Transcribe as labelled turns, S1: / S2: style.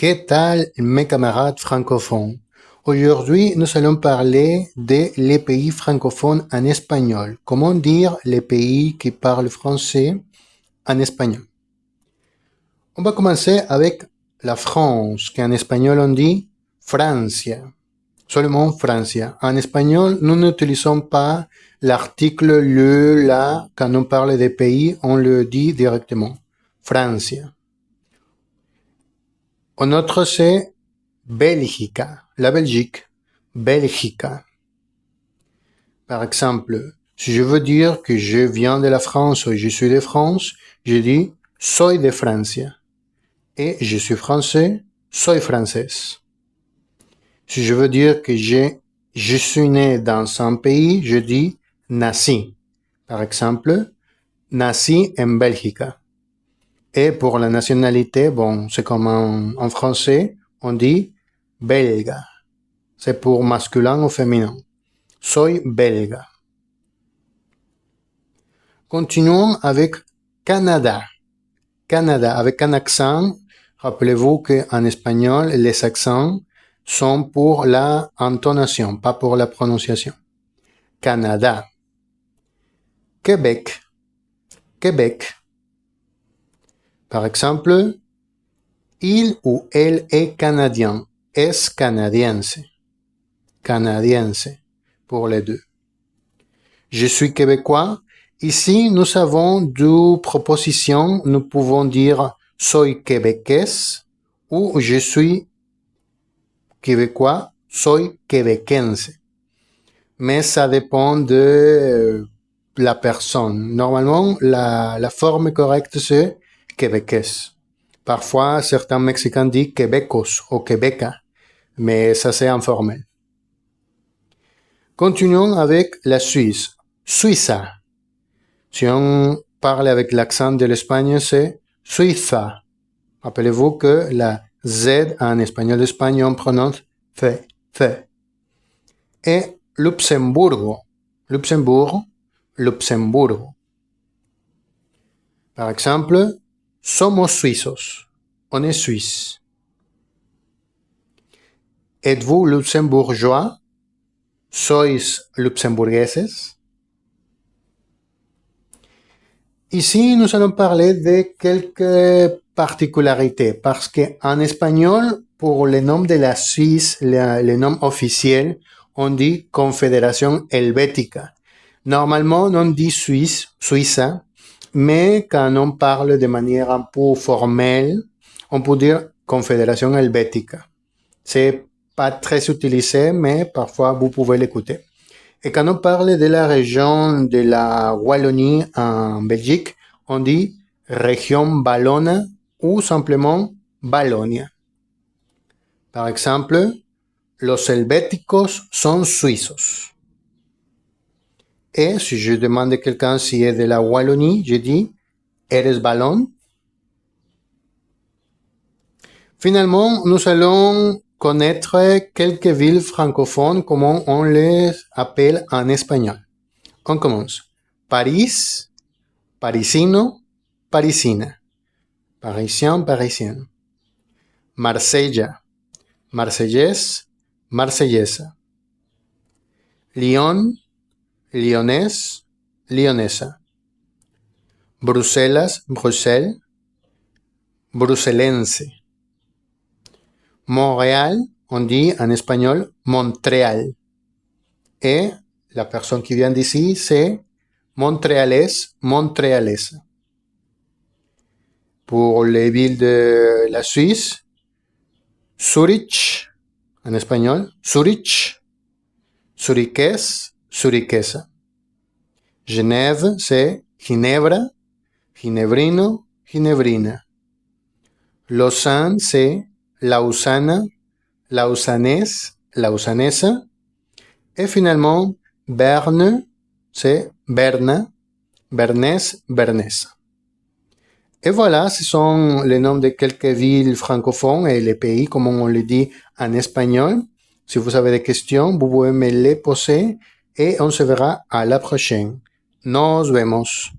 S1: Que tal mes camarades francophones? Aujourd'hui, nous allons parler des pays francophones en espagnol. Comment dire les pays qui parlent français en espagnol? On va commencer avec la France, qu'en espagnol on dit Francia. Seulement Francia. En espagnol, nous n'utilisons pas l'article le, la. Quand on parle des pays, on le dit directement. Francia. Un autre, c'est Belgica, la Belgique, Belgica. Par exemple, si je veux dire que je viens de la France ou je suis de France, je dis soy de Francia. Et je suis français, soy française. Si je veux dire que je suis né dans un pays, je dis nací. Par exemple, nací en Belgica. Et pour la nationalité, bon, c'est comme en français, on dit belga. C'est pour masculin ou féminin. Soy belga. Continuons avec Canada. Canada, avec un accent. Rappelez-vous qu'en espagnol, les accents sont pour la intonation, pas pour la prononciation. Canada. Québec. Québec. Par exemple, il ou elle est canadien, es canadiense. Canadiense, pour les deux. Je suis québécois. Ici, nous avons deux propositions. Nous pouvons dire soy québécois ou je suis québécois, soy québécoense. Mais ça dépend de la personne. Normalement, la forme correcte, c'est québécois. Parfois, certains Mexicains disent québécos ou québéca, mais ça c'est informel. Continuons avec la Suisse. Suiza. Si on parle avec l'accent de l'Espagne, c'est Suiza. Rappelez-vous que la Z en espagnol d'Espagne, on prononce fe, fe. Et Luxembourg. Luxembourg, Luxembourg. Par exemple, somos suizos. On est suisse. Êtes-vous luxembourgeois? Sois luxembourgueses? Ici, nous allons parler de quelques particularités parce qu'en espagnol, pour le nom de la Suisse, le nom officiel, on dit Confédération Helvética. Normalement, on dit Suisse, Suiza, mais quand on parle de manière un peu formelle, on peut dire Confédération Helvética. C'est pas très utilisé, mais parfois vous pouvez l'écouter. Et quand on parle de la région de la Wallonie en Belgique, on dit région Wallonne ou simplement Wallonia. Par exemple, los helvéticos son suizos. Et si je demande à quelqu'un s'il est de la Wallonie, je dis eres wallon? Finalement, nous allons connaître quelques villes francophones, comment on les appelle en espagnol. On commence. Paris, parisino, parisina. Parisien, parisienne. Marsella, marseillaise, marsellesa. Lyon, lyonnaise, lyonnesa. Bruselas, Bruxelles, bruxellense. Montréal, on dit en espagnol Montréal. Et la personne qui vient d'ici, c'est montréalaise, montréalaise. Pour les villes de la Suisse, Zurich, en espagnol, Zurich, zurichés, zurichesa. Genève, c'est Ginebra, ginebrino, ginebrina. Lausanne, c'est Lausana, lausannaise, lausanesa. Et finalement, Berne, c'est Berna, Bernès, Bernesa. Et voilà, ce sont les noms de quelques villes francophones et les pays, comme on le dit en espagnol. Si vous avez des questions, vous pouvez me les poser et on se verra à la prochaine. Nos vemos.